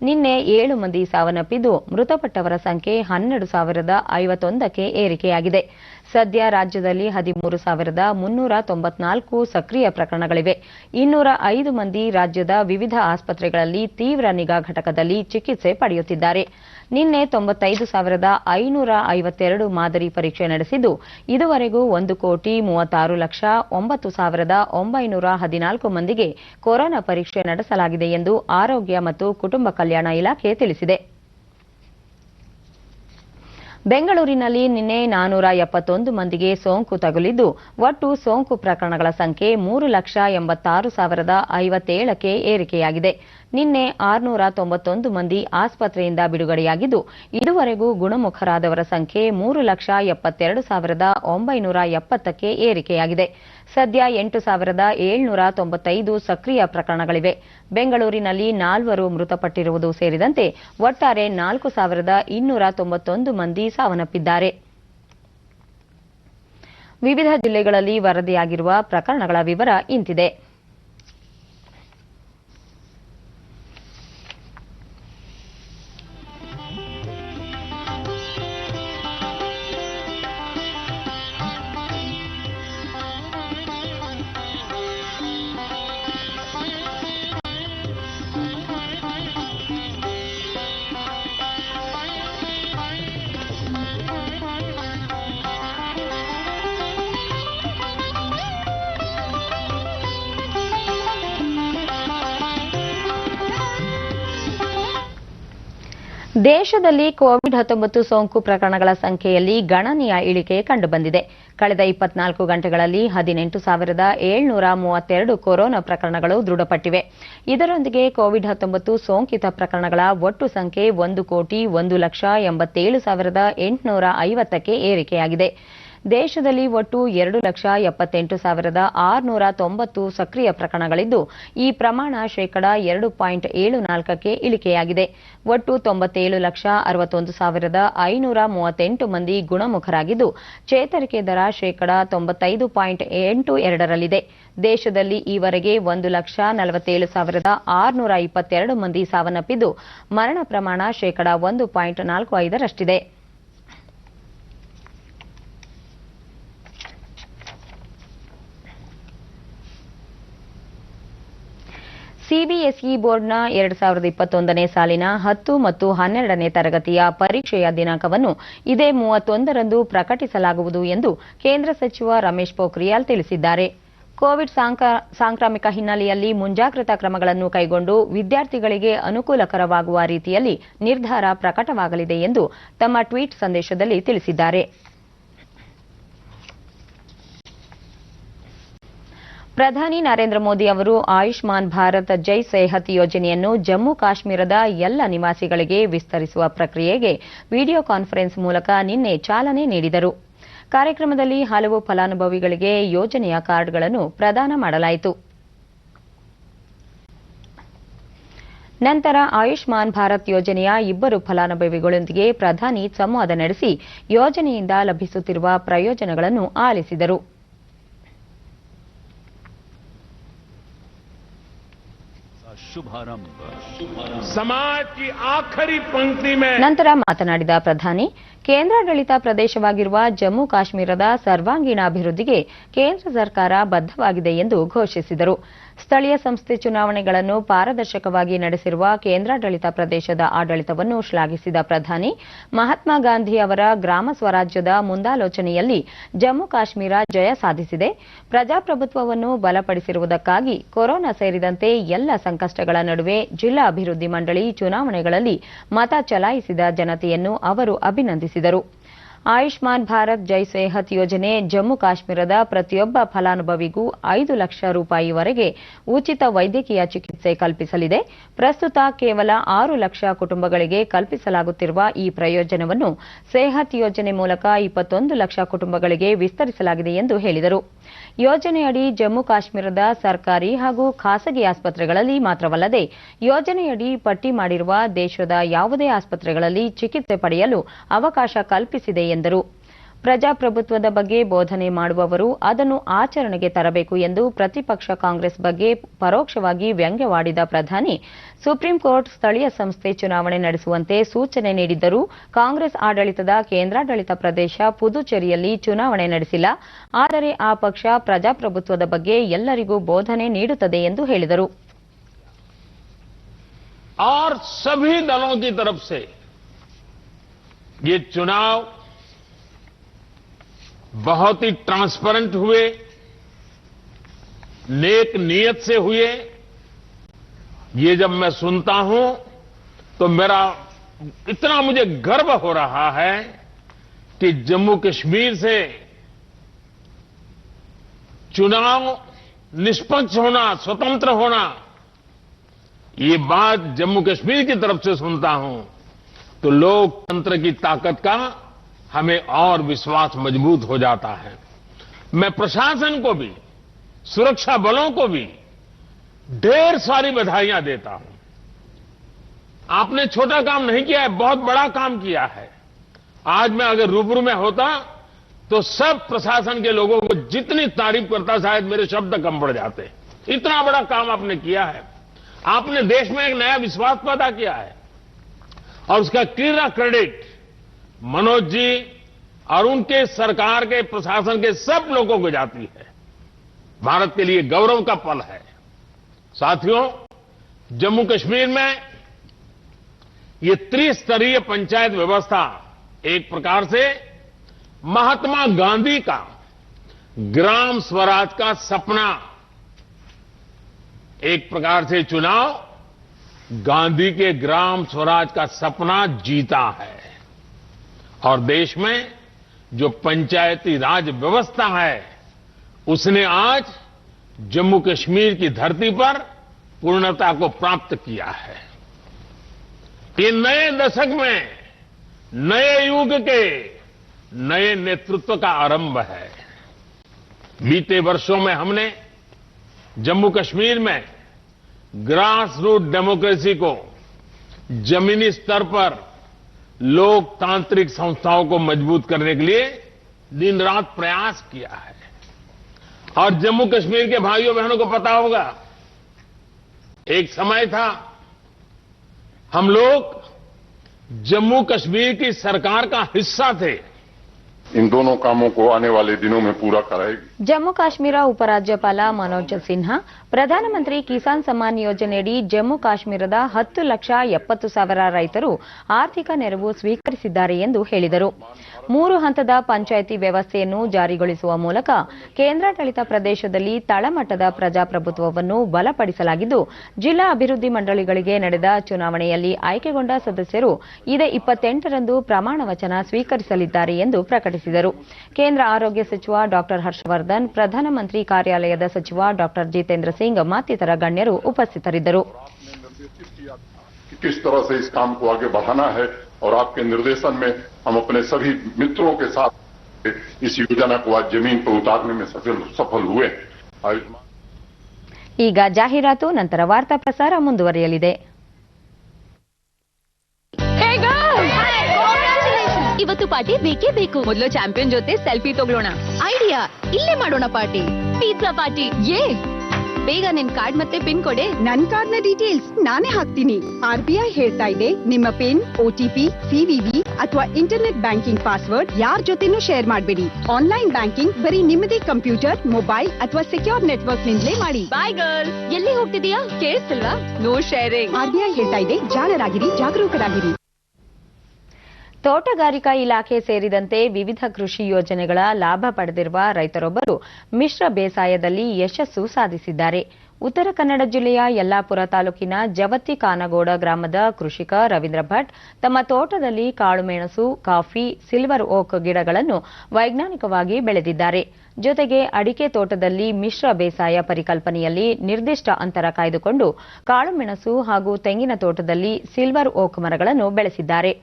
ನಿನ್ನೆ 7 ಮಂದಿ ಸಾವನ್ನಪ್ಪಿದ್ದು, ಮೃತಪಟ್ಟವರ ಸಂಖ್ಯೆ 12,051ಕ್ಕೆ ಏರಿಕೆಯಾಗಿದೆ. ಸದ್ಯ ರಾಜ್ಯದಲ್ಲಿ 13,394 ಸಕ್ರಿಯ ಪ್ರಕರಣಗಳಿವೆ. 205 ಮಂದಿ ರಾಜ್ಯದ ವಿವಿಧ ಆಸ್ಪತ್ರೆಗಳಲ್ಲಿ ತೀವ್ರ ನಿಗಾ ಘಟಕದಲ್ಲಿ ಚಿಕಿತ್ಸೆ ಪಡೆಯುತ್ತಿದ್ದಾರೆ. ನಿನ್ನೆ 95,552 ಮಾದರಿ ಪರೀಕ್ಷೆ ನಡೆಸಿದ್ದು, ಇದುವರೆಗೂ 1,36,09,914 ಮಂದಿಗೆ ಕೊರೋನಾ ಪರೀಕ್ಷೆ ನಡೆಸಲಾಗಿದೆ ಎಂದು ಆರೋಗ್ಯ ಮತ್ತು ಕುಟುಂಬ ಕಲ್ಯಾಣ ಇಲಾಖೆ ತಿಳಿಸಿದೆ. ಬೆಂಗಳೂರಿನಲ್ಲಿ ನಿನ್ನೆ 471 ಮಂದಿಗೆ ಸೋಂಕು ತಗುಲಿದ್ದು, ಒಟ್ಟು ಸೋಂಕು ಪ್ರಕರಣಗಳ ಸಂಖ್ಯೆ 3,86,057ಕ್ಕೆ ಏರಿಕೆಯಾಗಿದೆ. ನಿನ್ನೆ 691 ಮಂದಿ ಆಸ್ಪತ್ರೆಯಿಂದ ಬಿಡುಗಡೆಯಾಗಿದ್ದು, ಇದುವರೆಗೂ ಗುಣಮುಖರಾದವರ ಸಂಖ್ಯೆ 3,72,970ಕ್ಕೆ ಏರಿಕೆಯಾಗಿದೆ. ಸದ್ಯ 8,795 ಸಕ್ರಿಯ ಪ್ರಕರಣಗಳಿವೆ. ಬೆಂಗಳೂರಿನಲ್ಲಿ 4 ಮೃತಪಟ್ಟಿರುವುದು ಸೇರಿದಂತೆ ಒಟ್ಟಾರೆ 4,291 ಮಂದಿ ಸಾವನ್ನಪ್ಪಿದ್ದಾರೆ. ವಿವಿಧ ಜಿಲ್ಲೆಗಳಲ್ಲಿ ವರದಿಯಾಗಿರುವ ಪ್ರಕರಣಗಳ ವಿವರ ಇಂತಿದೆ. ದೇಶದಲ್ಲಿ ಕೋವಿಡ್-19 ಸೋಂಕು ಪ್ರಕರಣಗಳ ಸಂಖ್ಯೆಯಲ್ಲಿ ಗಣನೀಯ ಇಳಿಕೆ ಕಂಡುಬಂದಿದೆ. ಕಳೆದ 24 ಗಂಟೆಗಳಲ್ಲಿ 18,732 ಕೊರೋನಾ ಪ್ರಕರಣಗಳು ದೃಢಪಟ್ಟಿವೆ. ಇದರೊಂದಿಗೆ ಕೋವಿಡ್-19 ಸೋಂಕಿತ ಪ್ರಕರಣಗಳ ಒಟ್ಟು ಸಂಖ್ಯೆ 1,87,850ಕ್ಕೆ ಏರಿಕೆಯಾಗಿದೆ. ದೇಶದಲ್ಲಿ ಒಟ್ಟು 2,78,690 ಸಕ್ರಿಯ ಪ್ರಕರಣಗಳಿದ್ದು, ಈ ಪ್ರಮಾಣ ಶೇಕಡಾ 2.74ಕ್ಕೆ ಇಳಿಕೆಯಾಗಿದೆ. ಒಟ್ಟು 97,61,538 ಮಂದಿ ಗುಣಮುಖರಾಗಿದ್ದು, ಚೇತರಿಕೆ ದರ ಶೇಕಡಾ 95.82ರಲ್ಲಿದೆ. ದೇಶದಲ್ಲಿ ಈವರೆಗೆ 1,47,622 ಮಂದಿ ಸಾವನ್ನಪ್ಪಿದ್ದು, ಮರಣ ಪ್ರಮಾಣ ಶೇಕಡಾ 1.45ರಷ್ಟಿದೆ. ಸಿಬಿಎಸ್ಇ ಬೋರ್ಡ್ನ 2021ನೇ ಸಾಲಿನ 10 ಮತ್ತು 12ನೇ ತರಗತಿಯ ಪರೀಕ್ಷೆಯ ದಿನಾಂಕವನ್ನು ಇದೇ 31ರಂದು ಪ್ರಕಟಿಸಲಾಗುವುದು ಎಂದು ಕೇಂದ್ರ ಸಚಿವ ರಮೇಶ್ ಪೋಖ್ರಿಯಾಲ್ ತಿಳಿಸಿದ್ದಾರೆ. ಕೋವಿಡ್ ಸಾಂಕ್ರಾಮಿಕ ಹಿನ್ನೆಲೆಯಲ್ಲಿ ಮುಂಜಾಗ್ರತಾ ಕ್ರಮಗಳನ್ನು ಕೈಗೊಂಡು ವಿದ್ಯಾರ್ಥಿಗಳಿಗೆ ಅನುಕೂಲಕರವಾಗುವ ರೀತಿಯಲ್ಲಿ ನಿರ್ಧಾರ ಪ್ರಕಟವಾಗಲಿದೆ ಎಂದು ತಮ್ಮ ಟ್ವೀಟ್ ಸಂದೇಶದಲ್ಲಿ ತಿಳಿಸಿದ್ದಾರೆ. ಪ್ರಧಾನಿ ನರೇಂದ್ರ ಮೋದಿ ಅವರು ಆಯುಷ್ಮಾನ್ ಭಾರತ್ ಜೈ ಸೇಹತ್ ಯೋಜನೆಯನ್ನು ಜಮ್ಮು ಕಾಶ್ಮೀರದ ಎಲ್ಲ ನಿವಾಸಿಗಳಿಗೆ ವಿಸ್ತರಿಸುವ ಪ್ರಕ್ರಿಯೆಗೆ ವಿಡಿಯೋ ಕಾನ್ಫರೆನ್ಸ್ ಮೂಲಕ ನಿನ್ನೆ ಚಾಲನೆ ನೀಡಿದರು. ಕಾರ್ಯಕ್ರಮದಲ್ಲಿ ಹಲವು ಫಲಾನುಭವಿಗಳಿಗೆ ಯೋಜನೆಯ ಕಾರ್ಡ್ಗಳನ್ನು ಪ್ರದಾನ ಮಾಡಲಾಯಿತು. ನಂತರ ಆಯುಷ್ಮಾನ್ ಭಾರತ್ ಯೋಜನೆಯ 2 ಫಲಾನುಭವಿಗಳೊಂದಿಗೆ ಪ್ರಧಾನಿ ಸಂವಾದ ನಡೆಸಿ ಯೋಜನೆಯಿಂದ ಲಭಿಸುತ್ತಿರುವ ಪ್ರಯೋಜನಗಳನ್ನು ಆಲಿಸಿದರು. ನಂತರ ಮಾತನಾಡಿದ ಪ್ರಧಾನಿ, ಕೇಂದ್ರಾಡಳಿತ ಪ್ರದೇಶವಾಗಿರುವ ಜಮ್ಮು ಕಾಶ್ಮೀರದ ಸರ್ವಾಂಗೀಣ ಅಭಿವೃದ್ಧಿಗೆ ಕೇಂದ್ರ ಸರ್ಕಾರ ಬದ್ಧವಾಗಿದೆ ಎಂದು ಘೋಷಿಸಿದರು. ಸ್ಥಳೀಯ ಸಂಸ್ಥೆ ಚುನಾವಣೆಗಳನ್ನು ಪಾರದರ್ಶಕವಾಗಿ ನಡೆಸಿರುವ ಕೇಂದ್ರಾಡಳಿತ ಪ್ರದೇಶದ ಆಡಳಿತವನ್ನು ಶ್ಲಾಘಿಸಿದ ಪ್ರಧಾನಿ, ಮಹಾತ್ಮ ಗಾಂಧಿ ಅವರ ಗ್ರಾಮ ಸ್ವರಾಜ್ಯದ ಮುಂದಾಲೋಚನೆಯಲ್ಲಿ ಜಮ್ಮು ಕಾಶ್ಮೀರ ಜಯ ಸಾಧಿಸಿದೆ. ಪ್ರಜಾಪ್ರಭುತ್ವವನ್ನು ಬಲಪಡಿಸಿರುವುದಕ್ಕಾಗಿ ಕೊರೋನಾ ಸೇರಿದಂತೆ ಎಲ್ಲ ಸಂಕಷ್ಟಗಳ ನಡುವೆ ಜಿಲ್ಲಾ ಅಭಿವೃದ್ಧಿ ಮಂಡಳಿ ಚುನಾವಣೆಗಳಲ್ಲಿ ಮತ ಚಲಾಯಿಸಿದ ಜನತೆಯನ್ನು ಅವರು ಅಭಿನಂದಿಸಿದರು. ಆಯುಷ್ಮಾನ್ ಭಾರತ್ ಜೈ ಸೇಹತ್ ಯೋಜನೆ ಜಮ್ಮು ಕಾಶ್ಮೀರದ ಪ್ರತಿಯೊಬ್ಬ ಫಲಾನುಭವಿಗೂ 5 ಲಕ್ಷ ರೂಪಾಯಿವರೆಗೆ ಉಚಿತ ವೈದ್ಯಕೀಯ ಚಿಕಿತ್ಸೆ ಕಲ್ಪಿಸಲಿದೆ. ಪ್ರಸ್ತುತ ಕೇವಲ 6 ಲಕ್ಷ ಕುಟುಂಬಗಳಿಗೆ ಕಲ್ಪಿಸಲಾಗುತ್ತಿರುವ ಈ ಪ್ರಯೋಜನವನ್ನು ಸೇಹತ್ ಯೋಜನೆ ಮೂಲಕ 21 ಲಕ್ಷ ಕುಟುಂಬಗಳಿಗೆ ವಿಸ್ತರಿಸಲಾಗಿದೆ ಎಂದು ಹೇಳಿದರು. ಯೋಜನೆಯಡಿ ಜಮ್ಮು ಕಾಶ್ಮೀರದ ಸರ್ಕಾರಿ ಹಾಗೂ ಖಾಸಗಿ ಆಸ್ಪತ್ರೆಗಳಲ್ಲಿ ಮಾತ್ರವಲ್ಲದೆ ಯೋಜನೆಯಡಿ ಪಟ್ಟಿ ಮಾಡಿರುವ ದೇಶದ ಯಾವುದೇ ಆಸ್ಪತ್ರೆಗಳಲ್ಲಿ ಚಿಕಿತ್ಸೆ ಪಡೆಯಲು ಅವಕಾಶ ಕಲ್ಪಿಸಿದೆ ಎಂದರು. ಪ್ರಜಾಪ್ರಭುತ್ವದ ಬಗ್ಗೆ ಬೋಧನೆ ಮಾಡುವವರು ಅದನ್ನು ಆಚರಣೆಗೆ ತರಬೇಕು ಎಂದು ಪ್ರತಿಪಕ್ಷ ಕಾಂಗ್ರೆಸ್ ಬಗ್ಗೆ ಪರೋಕ್ಷವಾಗಿ ವ್ಯಂಗ್ಯವಾಡಿದ ಪ್ರಧಾನಿ, ಸುಪ್ರೀಂ ಕೋರ್ಟ್ ಸ್ಥಳೀಯ ಸಂಸ್ಥೆ ಚುನಾವಣೆ ನಡೆಸುವಂತೆ ಸೂಚನೆ ನೀಡಿದ್ದರೂ ಕಾಂಗ್ರೆಸ್ ಆಡಳಿತದ ಕೇಂದ್ರಾಡಳಿತ ಪ್ರದೇಶ ಪುದುಚೇರಿಯಲ್ಲಿ ಚುನಾವಣೆ ನಡೆಸಿಲ್ಲ. ಆದರೆ ಆ ಪಕ್ಷ ಪ್ರಜಾಪ್ರಭುತ್ವದ ಬಗ್ಗೆ ಎಲ್ಲರಿಗೂ ಬೋಧನೆ ನೀಡುತ್ತದೆ ಎಂದು ಹೇಳಿದರು. और सभी दलों की तरफ से ये चुनाव बहुत ही ट्रांसपेरेंट हुए, नेक नीयत से हुए। ये जब मैं सुनता हूं तो मेरा इतना मुझे गर्व हो रहा है कि जम्मू कश्मीर से चुनाव निष्पक्ष होना, स्वतंत्र होना, ये बात जम्मू कश्मीर की तरफ से सुनता हूं तो लोकतंत्र की ताकत का हमें और विश्वास मजबूत हो जाता है। मैं प्रशासन को भी, सुरक्षा बलों को भी ढेर सारी बधाइयां देता हूं। आपने छोटा काम नहीं किया है, बहुत बड़ा काम किया है। आज मैं अगर रूबरू में होता तो सब प्रशासन के लोगों को जितनी तारीफ करता शायद मेरे शब्द कम पड़ जाते। इतना बड़ा काम आपने किया है। आपने देश में एक नया विश्वास पैदा किया है और उसका पूरा क्रेडिट मनोज जी और उनके सरकार के प्रशासन के सब लोगों को जाती है। भारत के लिए गौरव का पल है। साथियों, जम्मू कश्मीर में ये त्रिस्तरीय पंचायत व्यवस्था एक प्रकार से महात्मा गांधी का ग्राम स्वराज का सपना, एक प्रकार से चुनाव गांधी के ग्राम स्वराज का सपना जीता है और देश में जो पंचायती राज व्यवस्था है उसने आज जम्मू कश्मीर की धरती पर पूर्णता को प्राप्त किया है। ये नए दशक में नए युग के नए नेतृत्व का आरंभ है। बीते वर्षों में हमने जम्मू कश्मीर में ग्रास रूट डेमोक्रेसी को जमीनी स्तर पर लोकतांत्रिक संस्थाओं को मजबूत करने के लिए दिन रात प्रयास किया है। और जम्मू कश्मीर के भाइयों बहनों को पता होगा, एक समय था हम लोग जम्मू कश्मीर की सरकार का हिस्सा थे। इन दोनों कामों को आने वाले दिनों में पूरा कराएगी। ಜಮ್ಮು ಕಾಶ್ಮೀರ ಉಪರಾಜ್ಯಪಾಲ ಮನೋಜ್ ಸಿನ್ಹಾ ಪ್ರಧಾನಮಂತ್ರಿ ಕಿಸಾನ್ ಸಮ್ಮಾನ್ ಯೋಜನೆಯಡಿ ಜಮ್ಮು ಕಾಶ್ಮೀರದ 10,70,000 ರೈತರು ಆರ್ಥಿಕ ನೆರವು ಸ್ವೀಕರಿಸಿದ್ದಾರೆ ಎಂದು ಹೇಳಿದರು. 3 ಹಂತದ ಪಂಚಾಯಿತಿ ವ್ಯವಸ್ಥೆಯನ್ನು ಜಾರಿಗೊಳಿಸುವ ಮೂಲಕ ಕೇಂದ್ರಾಡಳಿತ ಪ್ರದೇಶದಲ್ಲಿ ತಳಮಟ್ಟದ ಪ್ರಜಾಪ್ರಭುತ್ವವನ್ನು ಬಲಪಡಿಸಲಾಗಿದ್ದು, ಜಿಲ್ಲಾ ಅಭಿವೃದ್ಧಿ ಮಂಡಳಿಗಳಿಗೆ ನಡೆದ ಚುನಾವಣೆಯಲ್ಲಿ ಆಯ್ಕೆಗೊಂಡ ಸದಸ್ಯರು ಇದೇ 28ರಂದು ಪ್ರಮಾಣ ವಚನ ಸ್ವೀಕರಿಸಲಿದ್ದಾರೆ ಎಂದು ಪ್ರಕಟಿಸಿದರು. ಕೇಂದ್ರ ಆರೋಗ್ಯ ಸಚಿವ ಡಾ ಹರ್ಷವರ್ಧನ್, ಪ್ರಧಾನಮಂತ್ರಿ ಕಾರ್ಯಾಲಯದ ಸಚಿವ ಡಾ ಜಿತೇಂದ್ರ ಸಿಂಗ್ ಮತ್ತಿತರ ಗಣ್ಯರು ಉಪಸ್ಥಿತರಿದ್ದರು. किस तरह से इस काम को आगे बढ़ाना है और आपके निर्देशन में हम अपने सभी मित्रों के साथ इस योजना को आज जमीन पर उतारने में सफल हुए। ಈಗ ಜಾಹೀರಾತು, ನಂತರ ವಾರ್ತಾ ಪ್ರಸಾರ ಮುಂದುವರಿಯಲಿದೆ. ಇವತ್ತು ಪಾರ್ಟಿ ಬೇಕೇ ಬೇಕು. ಮೊದಲು ಚಾಂಪಿಯನ್ ಜೊತೆ ಸೆಲ್ಫಿ ತಗೊಳ್ಳೋಣ. ಐಡಿಯಾ, ಇಲ್ಲೇ ಮಾಡೋಣ ಪಾರ್ಟಿ. Pizza party. ಬೇಗ ನಿನ್ ಕಾರ್ಡ್ ಮತ್ತೆ ಪಿನ್ ಕೊಡೆ. ನನ್ ಕಾರ್ಡ್ ನ ಡೀಟೇಲ್ಸ್ ನಾನೇ ಹಾಕ್ತೀನಿ. RBI ಹೇಳ್ತಾ ಇದೆ, ನಿಮ್ಮ ಪಿನ್, OTP, CVV ಅಥವಾ ಇಂಟರ್ನೆಟ್ ಬ್ಯಾಂಕಿಂಗ್ ಪಾಸ್ವರ್ಡ್ ಯಾರ್ ಜೊತೆನೂ ಶೇರ್ ಮಾಡಬೇಡಿ. ಆನ್ಲೈನ್ ಬ್ಯಾಂಕಿಂಗ್ ಬರೀ ನಿಮ್ಮದೇ ಕಂಪ್ಯೂಟರ್, ಮೊಬೈಲ್ ಅಥವಾ ಸೆಕ್ಯೂರ್ ನೆಟ್ವರ್ಕ್ ನಿಂದಲೇ ಮಾಡಿ. ಬಾಯ್ ಗರ್ಲ್ಸ್. ಎಲ್ಲಿ ಹೋಗ್ತಿದೀಯಾ? ಕೇಳಿಸ್ತಿಲ್ವಾ? No sharing. RBI ಹೇಳ್ತಾ ಇದೆ, ಜಾಣರಾಗಿರಿ, ಜಾಗರೂಕರಾಗಿರಿ. ತೋಟಗಾರಿಕಾ ಇಲಾಖೆ ಸೇರಿದಂತೆ ವಿವಿಧ ಕೃಷಿ ಯೋಜನೆಗಳ ಲಾಭ ಪಡೆದಿರುವ ರೈತರೊಬ್ಬರು ಮಿಶ್ರ ಬೇಸಾಯದಲ್ಲಿ ಯಶಸ್ಸು ಸಾಧಿಸಿದ್ದಾರೆ. ಉತ್ತರ ಕನ್ನಡ ಜಿಲ್ಲೆಯ ಯಲ್ಲಾಪುರ ತಾಲೂಕಿನ ಜವತ್ತಿ ಕಾನಗೋಡ ಗ್ರಾಮದ ಕೃಷಿಕ ರವೀಂದ್ರ ಭಟ್ ತಮ್ಮ ತೋಟದಲ್ಲಿ ಕಾಳುಮೆಣಸು, ಕಾಫಿ, ಸಿಲ್ವರ್ ಓಕ್ ಗಿಡಗಳನ್ನು ವೈಜ್ಞಾನಿಕವಾಗಿ ಬೆಳೆದಿದ್ದಾರೆ. ಜೊತೆಗೆ ಅಡಿಕೆ ತೋಟದಲ್ಲಿ ಮಿಶ್ರ ಬೇಸಾಯ ಪರಿಕಲ್ಪನೆಯಲ್ಲಿ ನಿರ್ದಿಷ್ಟ ಅಂತರ ಕಾಯ್ದುಕೊಂಡು ಕಾಳುಮೆಣಸು ಹಾಗೂ ತೆಂಗಿನ ತೋಟದಲ್ಲಿ ಸಿಲ್ವರ್ ಓಕ್ ಮರಗಳನ್ನು ಬೆಳೆಸಿದ್ದಾರೆ.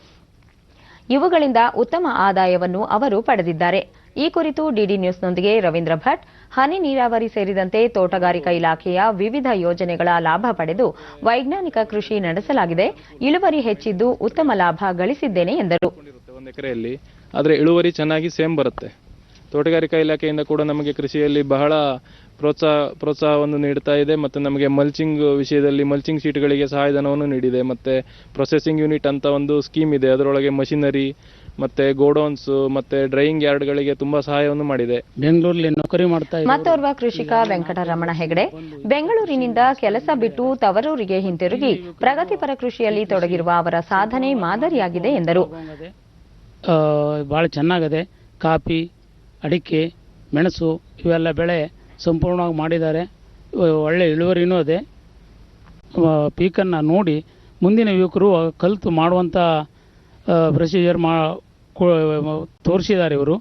ಇವುಗಳಿಂದ ಉತ್ತಮ ಆದಾಯವನ್ನು ಅವರು ಪಡೆದಿದ್ದಾರೆ. ಈ ಕುರಿತು ಡಿಡಿ ನ್ಯೂಸ್ನೊಂದಿಗೆ ರವೀಂದ್ರ ಭಟ್ ಹನಿ ನೀರಾವರಿ ಸೇರಿದಂತೆ ತೋಟಗಾರಿಕಾ ಇಲಾಖೆಯ ವಿವಿಧ ಯೋಜನೆಗಳ ಲಾಭ ಪಡೆದು ವೈಜ್ಞಾನಿಕ ಕೃಷಿ ನಡೆಸಲಾಗಿದೆ. ಇಳುವರಿ ಹೆಚ್ಚಿದ್ದು ಉತ್ತಮ ಲಾಭ ಗಳಿಸಿದ್ದೇನೆ ಎಂದರು. ಒಂದು ಎಕರೆಯಲ್ಲಿ ಆದರೆ ಇಳುವರಿ ಚೆನ್ನಾಗಿ ಸೇಮ್ ಬರುತ್ತೆ. ತೋಟಗಾರಿಕಾ ಇಲಾಖೆಯಿಂದ ಕೂಡ ನಮಗೆ ಕೃಷಿಯಲ್ಲಿ ಬಹಳ ಪ್ರೋತ್ಸಾಹವನ್ನು ನೀಡ್ತಾ ಇದೆ ಮತ್ತು ನಮಗೆ ಮಲ್ಚಿಂಗ್ ವಿಷಯದಲ್ಲಿ ಮಲ್ಚಿಂಗ್ ಶೀಟ್ಗಳಿಗೆ ಸಹಾಯಧನವನ್ನು ನೀಡಿದೆ. ಮತ್ತು ಪ್ರೊಸೆಸಿಂಗ್ ಯೂನಿಟ್ ಅಂತ ಒಂದು ಸ್ಕೀಮ್ ಇದೆ, ಅದರೊಳಗೆ ಮಷಿನರಿ ಮತ್ತೆ ಗೋಡೌನ್ಸ್ ಮತ್ತೆ ಡ್ರೈಯಿಂಗ್ ಯಾರ್ಡ್ಗಳಿಗೆ ತುಂಬಾ ಸಹಾಯವನ್ನು ಮಾಡಿದೆ. ಬೆಂಗಳೂರಲ್ಲಿ ನೌಕರಿ ಮಾಡ್ತಾ ಇದ್ದಾರೆ. ಮತ್ತೋರ್ವ ಕೃಷಿಕ ವೆಂಕಟರಮಣ ಹೆಗಡೆ ಬೆಂಗಳೂರಿನಿಂದ ಕೆಲಸ ಬಿಟ್ಟು ತವರೂರಿಗೆ ಹಿಂತಿರುಗಿ ಪ್ರಗತಿಪರ ಕೃಷಿಯಲ್ಲಿ ತೊಡಗಿರುವ ಅವರ ಸಾಧನೆ ಮಾದರಿಯಾಗಿದೆ ಎಂದರು. ಬಹಳ ಚೆನ್ನಾಗಿದೆ. ಕಾಫಿ, ಅಡಿಕೆ, ಮೆಣಸು ಇವೆಲ್ಲ ಬೆಳೆ ಸಂಪೂರ್ಣವಾಗಿ ಮಾಡಿದ್ದಾರೆ. ಒಳ್ಳೆ ಇಳುವರಿನೂ ಇದೆ. ಪೀಕನ್ನು ನೋಡಿ ಮುಂದಿನ ಯುವಕರು ಕಲಿತು ಮಾಡುವಂಥ ಪ್ರೊಸೀಜರ್ ತೋರಿಸಿದ್ದಾರೆ ಇವರು.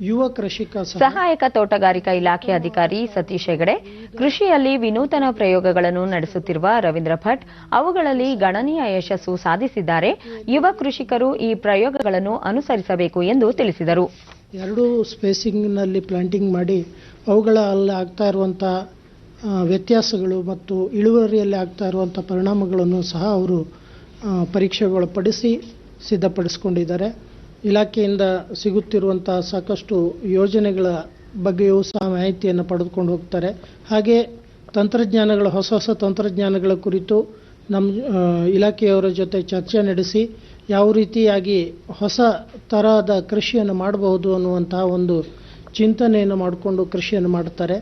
ಯುವ ಕೃಷಿಕ ಸಹಾಯಕ ತೋಟಗಾರಿಕಾ ಇಲಾಖೆ ಅಧಿಕಾರಿ ಸತೀಶ್ ಹೆಗಡೆ ಕೃಷಿಯಲ್ಲಿ ವಿನೂತನ ಪ್ರಯೋಗಗಳನ್ನು ನಡೆಸುತ್ತಿರುವ ರವೀಂದ್ರ ಭಟ್ ಅವುಗಳಲ್ಲಿ ಗಣನೀಯ ಯಶಸ್ಸು ಸಾಧಿಸಿದ್ದಾರೆ. ಯುವ ಕೃಷಿಕರು ಈ ಪ್ರಯೋಗಗಳನ್ನು ಅನುಸರಿಸಬೇಕು ಎಂದು ತಿಳಿಸಿದರು. ಎರಡು ಸ್ಪೇಸಿಂಗ್ನಲ್ಲಿ ಪ್ಲಾಂಟಿಂಗ್ ಮಾಡಿ ಅವುಗಳಲ್ಲಿ ಆಗ್ತಾ ಇರುವಂಥ ವ್ಯತ್ಯಾಸಗಳು ಮತ್ತು ಇಳುವರಿಯಲ್ಲಿ ಆಗ್ತಾ ಇರುವಂಥ ಪರಿಣಾಮಗಳನ್ನು ಸಹ ಅವರು ಪರೀಕ್ಷೆಗೊಳಪಡಿಸಿ ಸಿದ್ಧಪಡಿಸಿಕೊಂಡಿದ್ದಾರೆ. ಇಲಾಖೆಯಿಂದ ಸಿಗುತ್ತಿರುವಂಥ ಸಾಕಷ್ಟು ಯೋಜನೆಗಳ ಬಗ್ಗೆಯೂ ಸಹ ಮಾಹಿತಿಯನ್ನು ಪಡೆದುಕೊಂಡು ಹೋಗ್ತಾರೆ. ಹಾಗೆ ತಂತ್ರಜ್ಞಾನಗಳ ಹೊಸ ತಂತ್ರಜ್ಞಾನಗಳ ಕುರಿತು ನಮ್ಮ ಇಲಾಖೆಯವರ ಜೊತೆ ಚರ್ಚೆ ನಡೆಸಿ ಯಾವ ರೀತಿಯಾಗಿ ಹೊಸ ತರಹದ ಕೃಷಿಯನ್ನು ಮಾಡಬಹುದು ಅನ್ನುವಂತಹ ಒಂದು ಚಿಂತನೆಯನ್ನು ಮಾಡಿಕೊಂಡು ಕೃಷಿಯನ್ನು ಮಾಡುತ್ತಾರೆ.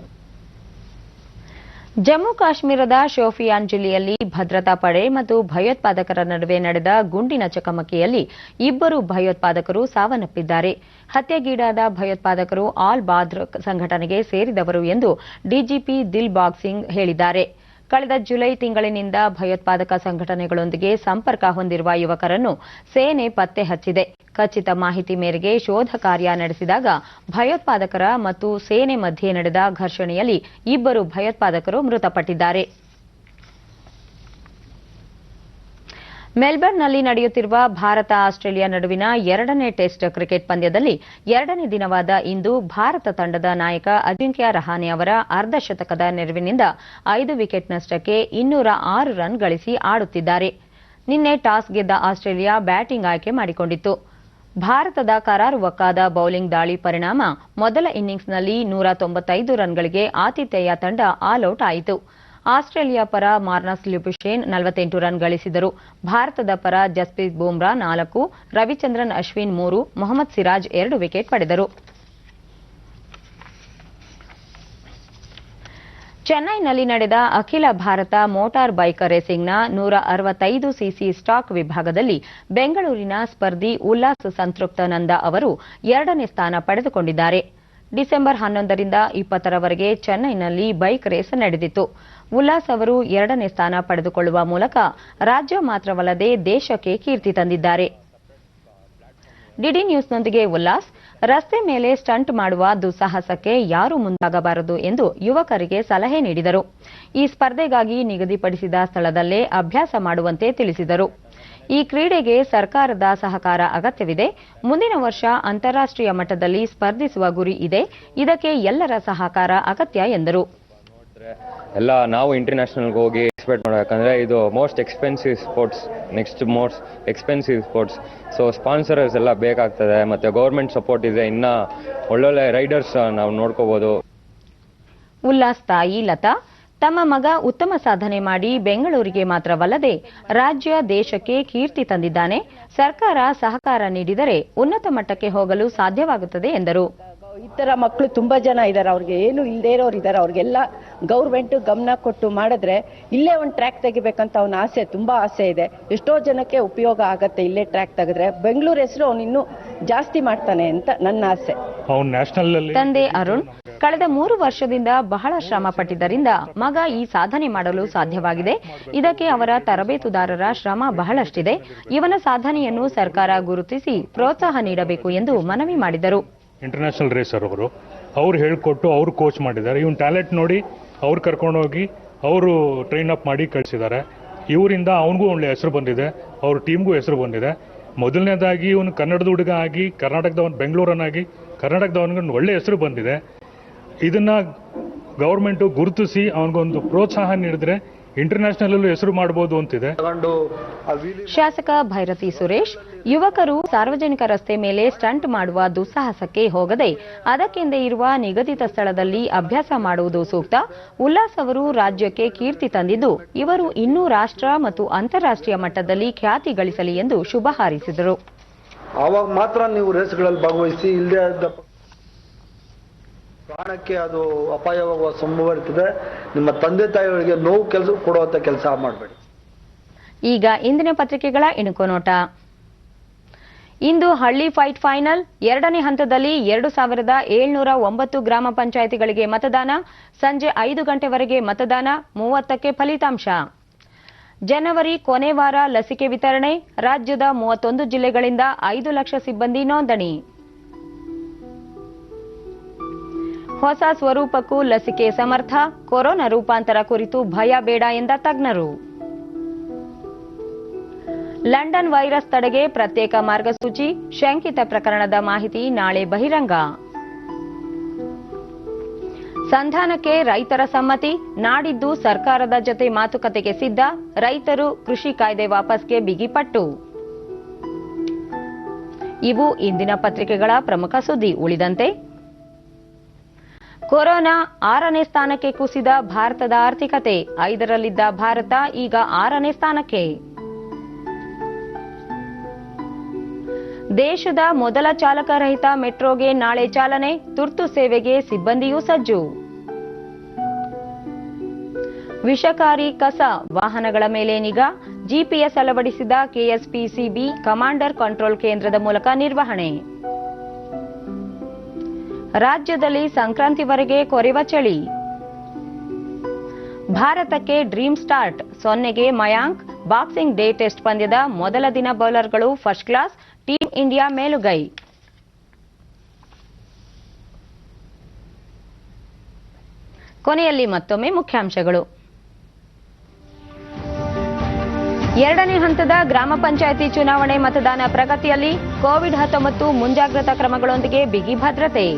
ಜಮ್ಮು ಕಾಶ್ಮೀರದ ಶೋಪಿಯಾನ್ ಜಿಲ್ಲೆಯಲ್ಲಿ ಭದ್ರತಾ ಪಡೆ ಮತ್ತು ಭಯೋತ್ಪಾದಕರ ನಡುವೆ ನಡೆದ ಗುಂಡಿನ ಚಕಮಕಿಯಲ್ಲಿ ಇಬ್ಬರು ಭಯೋತ್ಪಾದಕರು ಸಾವನ್ನಪ್ಪಿದ್ದಾರೆ. ಹತ್ಯೆಗೀಡಾದ ಭಯೋತ್ಪಾದಕರು ಆಲ್ ಬಾದ್ರ್ ಸಂಘಟನೆಗೆ ಸೇರಿದವರು ಎಂದು ಡಿಜಿಪಿ ದಿಲ್ಬಾಗ್ ಸಿಂಗ್ ಹೇಳಿದ್ದಾರೆ. ಕಳೆದ ಜುಲೈ ತಿಂಗಳಿನಿಂದ ಭಯೋತ್ಪಾದಕ ಸಂಘಟನೆಗಳೊಂದಿಗೆ ಸಂಪರ್ಕ ಹೊಂದಿರುವ ಯುವಕರನ್ನು ಸೇನೆ ಪತ್ತೆ ಹಚ್ಚಿದೆ. ಖಚಿತ ಮಾಹಿತಿ ಮೇರೆಗೆ ಶೋಧ ಕಾರ್ಯ ನಡೆಸಿದಾಗ ಭಯೋತ್ಪಾದಕರ ಮತ್ತು ಸೇನೆ ಮಧ್ಯೆ ನಡೆದ ಘರ್ಷಣೆಯಲ್ಲಿ ಇಬ್ಬರು ಭಯೋತ್ಪಾದಕರು ಮೃತಪಟ್ಟಿದ್ದಾರೆ. ಮೆಲ್ಬರ್ನ್ನಲ್ಲಿ ನಡೆಯುತ್ತಿರುವ ಭಾರತ ಆಸ್ಟ್ರೇಲಿಯಾ ನಡುವಿನ ಎರಡನೇ ಟೆಸ್ಟ್ ಕ್ರಿಕೆಟ್ ಪಂದ್ಯದಲ್ಲಿ ಎರಡನೇ ದಿನವಾದ ಇಂದು ಭಾರತ ತಂಡದ ನಾಯಕ ಅಜಿಂಕ್ಯ ರಹಾನೆ ಅವರ ಅರ್ಧ ಶತಕದ ನೆರವಿನಿಂದ 5 ವಿಕೆಟ್ ನಷ್ಟಕ್ಕೆ 206 ರನ್ ಗಳಿಸಿ ಆಡುತ್ತಿದ್ದಾರೆ. ನಿನ್ನೆ ಟಾಸ್ ಗೆದ್ದ ಆಸ್ಟ್ರೇಲಿಯಾ ಬ್ಯಾಟಿಂಗ್ ಆಯ್ಕೆ ಮಾಡಿಕೊಂಡಿತ್ತು. ಭಾರತದ ಕರಾರುವಕ್ಕಾದ ಬೌಲಿಂಗ್ ದಾಳಿ ಪರಿಣಾಮ ಮೊದಲ ಇನ್ನಿಂಗ್ಸ್ನಲ್ಲಿ 195 ರನ್ಗಳಿಗೆ ಆತಿಥೇಯ ತಂಡ ಆಲ್ಔಟ್ ಆಯಿತು. ಆಸ್ಟ್ರೇಲಿಯಾ ಪರ ಮಾರ್ನಸ್ ಲ್ಯುಬುಶೇನ್ 48 ರನ್ ಗಳಿಸಿದರು. ಭಾರತದ ಪರ ಜಸ್ಪ್ರೀತ್ ಬುಮ್ರಾ 4, ರವಿಚಂದ್ರನ್ ಅಶ್ವಿನ್ 3, ಮೊಹಮ್ಮದ್ ಸಿರಾಜ್ 2 ವಿಕೆಟ್ ಪಡೆದರು. ಚೆನ್ನೈನಲ್ಲಿ ನಡೆದ ಅಖಿಲ ಭಾರತ ಮೋಟಾರ್ ಬೈಕ್ ರೇಸಿಂಗ್ನ 165 ಸಿಸಿ ಸ್ಟಾಕ್ ವಿಭಾಗದಲ್ಲಿ ಬೆಂಗಳೂರಿನ ಸ್ಪರ್ಧಿ ಉಲ್ಲಾಸ್ ಸಂತೃಪ್ತಾನಂದ ಅವರು 2ನೇ ಸ್ಥಾನ ಪಡೆದುಕೊಂಡಿದ್ದಾರೆ. ಡಿಸೆಂಬರ್ 11ರಿಂದ 20ರವರೆಗೆ ಚೆನ್ನೈನಲ್ಲಿ ಬೈಕ್ ರೇಸ್ ನಡೆದಿತ್ತು. ಉಲ್ಲಾಸ್ ಅವರು 2ನೇ ಸ್ಥಾನ ಪಡೆದುಕೊಳ್ಳುವ ಮೂಲಕ ರಾಜ್ಯ ಮಾತ್ರವಲ್ಲದೆ ದೇಶಕ್ಕೆ ಕೀರ್ತಿ ತಂದಿದ್ದಾರೆ. ಡಿಡಿ ನ್ಯೂಸ್ನೊಂದಿಗೆ ಉಲ್ಲಾಸ್ ರಸ್ತೆ ಮೇಲೆ ಸ್ಟಂಟ್ ಮಾಡುವ ದುಸ್ಸಾಹಸಕ್ಕೆ ಯಾರೂ ಮುಂದಾಗಬಾರದು ಎಂದು ಯುವಕರಿಗೆ ಸಲಹೆ ನೀಡಿದರು. ಈ ಸ್ಪರ್ಧೆಗಾಗಿ ನಿಗದಿಪಡಿಸಿದ ಸ್ಥಳದಲ್ಲೇ ಅಭ್ಯಾಸ ಮಾಡುವಂತೆ ತಿಳಿಸಿದರು. ಈ ಕ್ರೀಡೆಗೆ ಸರ್ಕಾರದ ಸಹಕಾರ ಅಗತ್ಯವಿದೆ. ಮುಂದಿನ ವರ್ಷ ಅಂತಾರಾಷ್ಟ್ರೀಯ ಮಟ್ಟದಲ್ಲಿ ಸ್ಪರ್ಧಿಸುವ ಗುರಿ ಇದೆ. ಇದಕ್ಕೆ ಎಲ್ಲರ ಸಹಕಾರ ಅಗತ್ಯ ಎಂದರು. ಎಲ್ಲ ನಾವು ಇಂಟರ್ನ್ಯಾಷನಲ್ಗೆ ಹೋಗಿ ಎಕ್ಸ್ಪೆಕ್ಟ್ ಮಾಡೋ, ಯಾಕಂದರೆ ಇದು most expensive sports, next most expensive sports. So sponsors ಎಲ್ಲ ಬೇಕಾಗ್ತದೆ, ಮತ್ತು ಗೌರ್ಮೆಂಟ್ ಸಪೋರ್ಟ್ ಇದೆ. ಇನ್ನು ಒಳ್ಳೊಳ್ಳೆ ರೈಡರ್ಸ್ ನಾವು ನೋಡ್ಕೋಬೋದು. ಉಲ್ಲಾಸ್ ತಾಯಿ ಲತಾ ತಮ್ಮ ಮಗ ಉತ್ತಮ ಸಾಧನೆ ಮಾಡಿ ಬೆಂಗಳೂರಿಗೆ ಮಾತ್ರವಲ್ಲದೆ ರಾಜ್ಯ ದೇಶಕ್ಕೆ ಕೀರ್ತಿ ತಂದಿದ್ದಾನೆ. ಸರ್ಕಾರ ಸಹಕಾರ ನೀಡಿದರೆ ಉನ್ನತ ಮಟ್ಟಕ್ಕೆ ಹೋಗಲು ಸಾಧ್ಯವಾಗುತ್ತದೆ ಎಂದರು. ಈ ಥರ ಮಕ್ಕಳು ತುಂಬಾ ಜನ ಇದ್ದಾರೆ, ಅವ್ರಿಗೆ ಏನು ಇಲ್ಲದೇ ಇರೋರು ಇದ್ದಾರೆ. ಅವ್ರಿಗೆಲ್ಲ ಗೌರ್ಮೆಂಟ್ ಗಮನ ಕೊಟ್ಟು ಮಾಡಿದ್ರೆ ಇಲ್ಲೇ ಒಂದು ಟ್ರ್ಯಾಕ್ ತೆಗಿಬೇಕಂತ ಅವನ ಆಸೆ, ತುಂಬಾ ಆಸೆ ಇದೆ. ಎಷ್ಟೋ ಜನಕ್ಕೆ ಉಪಯೋಗ ಆಗತ್ತೆ ಇಲ್ಲೇ ಟ್ರ್ಯಾಕ್ ತೆಗೆದ್ರೆ. ಬೆಂಗಳೂರು ಹೆಸರು ಅವನು ಇನ್ನೂ ಜಾಸ್ತಿ ಮಾಡ್ತಾನೆ ಅಂತ ನನ್ನ ಆಸೆ. ತಂದೆ ಅರುಣ್ ಕಳೆದ 3 ವರ್ಷದಿಂದ ಬಹಳ ಶ್ರಮ ಪಟ್ಟಿದ್ದರಿಂದ ಮಗ ಈ ಸಾಧನೆ ಮಾಡಲು ಸಾಧ್ಯವಾಗಿದೆ. ಇದಕ್ಕೆ ಅವರ ತರಬೇತುದಾರರ ಶ್ರಮ ಬಹಳಷ್ಟಿದೆ. ಇವನ ಸಾಧನೆಯನ್ನು ಸರ್ಕಾರ ಗುರುತಿಸಿ ಪ್ರೋತ್ಸಾಹ ನೀಡಬೇಕು ಎಂದು ಮನವಿ ಮಾಡಿದರು. ಇಂಟರ್ನ್ಯಾಷನಲ್ ರೇಸರ್ ಅವರು ಹೇಳ್ಕೊಟ್ಟು ಅವರು ಕೋಚ್ ಮಾಡಿದ್ದಾರೆ. ಇವನ್ ಟ್ಯಾಲೆಂಟ್ ನೋಡಿ ಅವ್ರು ಕರ್ಕೊಂಡೋಗಿ ಅವರು ಟ್ರೈನ್ ಅಪ್ ಮಾಡಿ ಕಳಿಸಿದ್ದಾರೆ. ಇವರಿಂದ ಅವನಿಗೂ ಒಳ್ಳೆ ಹೆಸರು ಬಂದಿದೆ, ಅವ್ರ ಟೀಮ್ಗೂ ಹೆಸರು ಬಂದಿದೆ. ಮೊದಲನೇದಾಗಿ ಇವನು ಕನ್ನಡದ ಹುಡುಗ ಆಗಿ ಕರ್ನಾಟಕದವನು, ಬೆಂಗಳೂರನ್ನಾಗಿ ಕರ್ನಾಟಕದವನಿಗೆ ಒಳ್ಳೆ ಹೆಸರು ಬಂದಿದೆ. ಇದನ್ನ ಗೌರ್ಮೆಂಟು ಗುರುತಿಸಿ ಅವನಿಗೊಂದು ಪ್ರೋತ್ಸಾಹ ನೀಡಿದ್ರೆ ಇಂಟರ್ನ್ಯಾಷನಲ್ ಅಲ್ಲೂ ಹೆಸರು ಮಾಡಬಹುದು ಅಂತಿದೆ. ಶಾಸಕ ಭೈರತಿ ಸುರೇಶ್ ಯುವಕರು ಸಾರ್ವಜನಿಕ ರಸ್ತೆ ಮೇಲೆ ಸ್ಟಂಟ್ ಮಾಡುವ ದುಸ್ಸಾಹಸಕ್ಕೆ ಹೋಗದೆ ಅದಕ್ಕೆಂದೇ ಇರುವ ನಿಗದಿತ ಸ್ಥಳದಲ್ಲಿ ಅಭ್ಯಾಸ ಮಾಡುವುದು ಸೂಕ್ತ. ಉಲ್ಲಾಸ್ ಅವರು ರಾಜ್ಯಕ್ಕೆ ಕೀರ್ತಿ ತಂದಿದ್ದು ಇವರು ಇನ್ನೂ ರಾಷ್ಟ್ರ ಮತ್ತು ಅಂತಾರಾಷ್ಟ್ರೀಯ ಮಟ್ಟದಲ್ಲಿ ಖ್ಯಾತಿ ಗಳಿಸಲಿ ಎಂದು ಶುಭ ಹಾರೈಸಿದರು. ಆವಾಗ ಮಾತ್ರ ನೀವು ರೇಸ್ಗಳಲ್ಲಿ ಭಾಗವಹಿಸಿ, ಇಲ್ಲದೆ ಪ್ರಾಣಕ್ಕೆ ಅದು ಅಪಾಯವಾಗುವ ಸಂಭವ ಇರ್ತದೆ. ನಿಮ್ಮ ತಂದೆ ತಾಯಿಗಳಿಗೆ ನೋವು ಕೊಡುವಂತ ಕೆಲಸ ಮಾಡಬೇಡಿ. ಈಗ ಇಂದಿನ ಪತ್ರಿಕೆಗಳ ಇಣುಕು ನೋಟ. ಇಂದು ಹಳ್ಳಿ ಫೈಟ್ ಫೈನಲ್ 2ನೇ ಹಂತದಲ್ಲಿ 2709 ಗ್ರಾಮ ಪಂಚಾಯಿತಿಗಳಿಗೆ ಮತದಾನ. ಸಂಜೆ 5 ಗಂಟೆವರೆಗೆ ಮತದಾನ, 30ಕ್ಕೆ ಫಲಿತಾಂಶ. ಜನವರಿ ಕೊನೆ ವಾರ ಲಸಿಕೆ ವಿತರಣೆ. ರಾಜ್ಯದ 31 ಜಿಲ್ಲೆಗಳಿಂದ 5 ಲಕ್ಷ ಸಿಬ್ಬಂದಿ ನೋಂದಣಿ. ಹೊಸ ಸ್ವರೂಪಕ್ಕೂ ಲಸಿಕೆ ಸಮರ್ಥ. ಕೊರೋನಾ ರೂಪಾಂತರ ಕುರಿತು ಭಯ ಬೇಡ ಎಂದ ತಜ್ಞರು. ಲಂಡನ್ ವೈರಸ್ ತಡೆಗೆ ಪ್ರತ್ಯೇಕ ಮಾರ್ಗಸೂಚಿ. ಶಂಕಿತ ಪ್ರಕರಣದ ಮಾಹಿತಿ ನಾಳೆ ಬಹಿರಂಗ. ಸಂಧಾನಕ್ಕೆ ರೈತರ ಸಮ್ಮತಿ. ನಾಡಿದ್ದು ಸರ್ಕಾರದ ಜೊತೆ ಮಾತುಕತೆಗೆ ಸಿದ್ಧ. ರೈತರು ಕೃಷಿ ಕಾಯ್ದೆ ವಾಪಸ್ಗೆ ಬಿಗಿಪಟ್ಟು. ಇವು ಇಂದಿನ ಪತ್ರಿಕೆಗಳ ಪ್ರಮುಖ ಸುದ್ದಿ. ಉಳಿದಂತೆ ಕೊರೋನಾ 6ನೇ ಸ್ಥಾನಕ್ಕೆ ಕುಸಿದ ಭಾರತದ ಆರ್ಥಿಕತೆ. 5ರಲ್ಲಿದ್ದ ಭಾರತ ಈಗ 6ನೇ ಸ್ಥಾನಕ್ಕೆ. ದೇಶದ ಮೊದಲ ಚಾಲಕರಹಿತ ಮೆಟ್ರೋಗೆ ನಾಳೆ ಚಾಲನೆ. ತುರ್ತು ಸೇವೆಗೆ ಸಿಬ್ಬಂದಿಯೂ ಸಜ್ಜು. ವಿಷಕಾರಿ ಕಸ ವಾಹನಗಳ ಮೇಲೆ ನಿಗಾ. ಜಿಪಿಎಸ್ ಅಳವಡಿಸಿದ ಕೆಎಸ್ಪಿಸಿಬಿ ಕಮಾಂಡರ್ ಕಂಟ್ರೋಲ್ ಕೇಂದ್ರದ ಮೂಲಕ ನಿರ್ವಹಣೆ. ರಾಜ್ಯದಲ್ಲಿ ಸಂಕ್ರಾಂತಿವರೆಗೆ ಕೊರೆವ ಚಳಿ. ಭಾರತಕ್ಕೆ ಡ್ರೀಮ್ ಸ್ಟಾರ್ಟ್. 0ಗೆ ಮಯಾಂಕ್. ಬಾಕ್ಸಿಂಗ್ ಡೇ ಟೆಸ್ಟ್ ಪಂದ್ಯದ ಮೊದಲ ದಿನ ಬೌಲರ್ಗಳು ಫಸ್ಟ್ ಕ್ಲಾಸ್. ಟೀಂ ಇಂಡಿಯಾ ಮೇಲುಗೈ. ಕೊನೆಯಲ್ಲಿ ಮತ್ತೊಮ್ಮೆ ಮುಖ್ಯಾಂಶಗಳು. 2ನೇ ಹಂತದ ಗ್ರಾಮ ಪಂಚಾಯಿತಿ ಚುನಾವಣೆ ಮತದಾನ ಪ್ರಗತಿಯಲ್ಲಿ. ಕೋವಿಡ್-19 ಮುಂಜಾಗ್ರತಾ ಕ್ರಮಗಳೊಂದಿಗೆ ಬಿಗಿ ಭದ್ರತೆ.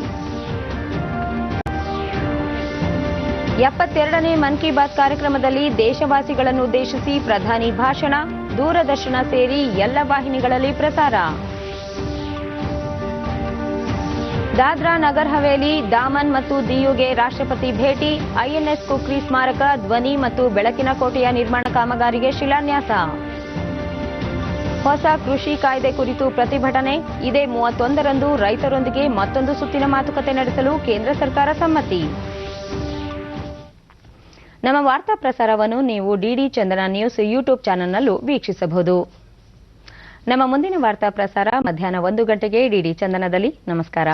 72ನೇ ಮನ್ ಕಿ ಬಾತ್ ಕಾರ್ಯಕ್ರಮದಲ್ಲಿ ದೇಶವಾಸಿಗಳನ್ನು ಉದ್ದೇಶಿಸಿ ಪ್ರಧಾನಿ ಭಾಷಣ. ದೂರದರ್ಶನ ಸೇರಿ ಎಲ್ಲ ವಾಹಿನಿಗಳಲ್ಲಿ ಪ್ರಸಾರ. ದಾದ್ರಾ ನಗರ್ ಹವೇಲಿ, ದಾಮನ್ ಮತ್ತು ದಿಯುಗೆ ರಾಷ್ಟ್ರಪತಿ ಭೇಟಿ. ಐಎನ್ಎಸ್ ಕುಕ್ರಿ ಸ್ಮಾರಕ, ಧ್ವನಿ ಮತ್ತು ಬೆಳಕಿನ ಕೋಟೆಯ ನಿರ್ಮಾಣ ಕಾಮಗಾರಿಗೆ ಶಿಲಾನ್ಯಾಸ. ಹೊಸ ಕೃಷಿ ಕಾಯ್ದೆ ಕುರಿತು ಪ್ರತಿಭಟನೆ. ಇದೇ 31ರಂದು ರೈತರೊಂದಿಗೆ ಮತ್ತೊಂದು ಸುತ್ತಿನ ಮಾತುಕತೆ ನಡೆಸಲು ಕೇಂದ್ರ ಸರ್ಕಾರ ಸಮ್ಮತಿ. ನಮ್ಮ ವಾರ್ತಾ ಪ್ರಸಾರವನ್ನು ನೀವು ಡಿಡಿ ಚಂದನ ನ್ಯೂಸ್ ಯೂಟ್ಯೂಬ್ ಚಾನೆಲ್ನಲ್ಲೂ ವೀಕ್ಷಿಸಬಹುದು. ನಮ್ಮ ಮುಂದಿನ ವಾರ್ತಾ ಪ್ರಸಾರ ಮಧ್ಯಾಹ್ನ 1 ಗಂಟೆಗೆ ಡಿಡಿ ಚಂದನದಲ್ಲಿ. ನಮಸ್ಕಾರ.